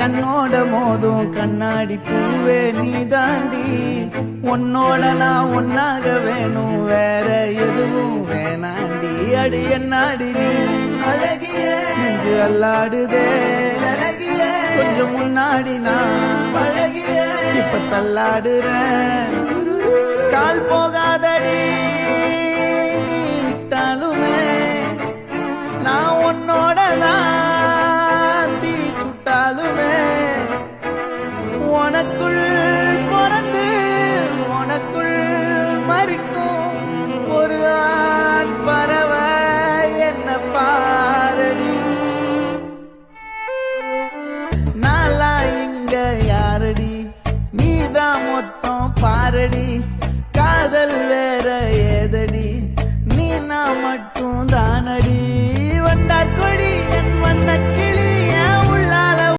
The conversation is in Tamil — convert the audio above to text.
கண்ணோட மோதும் கண்ணாடி பூவே நீ தாண்டி. உன்னோட நான் ஒன்னாக வேணும், வேற எதுவும் வேணாண்டி. அடி என்னாடி நீ அழகிய நெஞ்சு அல்லாடுதே அழகிய. கொஞ்சம் முன்னாடி நான் அழகிய இப்ப தள்ளாடுறேன். கால் போகாதடி நீ விட்டாலுமே, நான் உன்னோட தான் தீ சுட்டாலுமே. உனக்குள் பிறந்து உனக்குள் மறிக்கும் ஒரு ஆண் பறவை என்ன பாரடி. நாளா இங்க யாரடி, நீதான் மொத்தம் பாரடி. காதல் வேற ஏதடி, நீ நான் மட்டும் தானடி. வண்டா கொடி என் வண்ண கிளி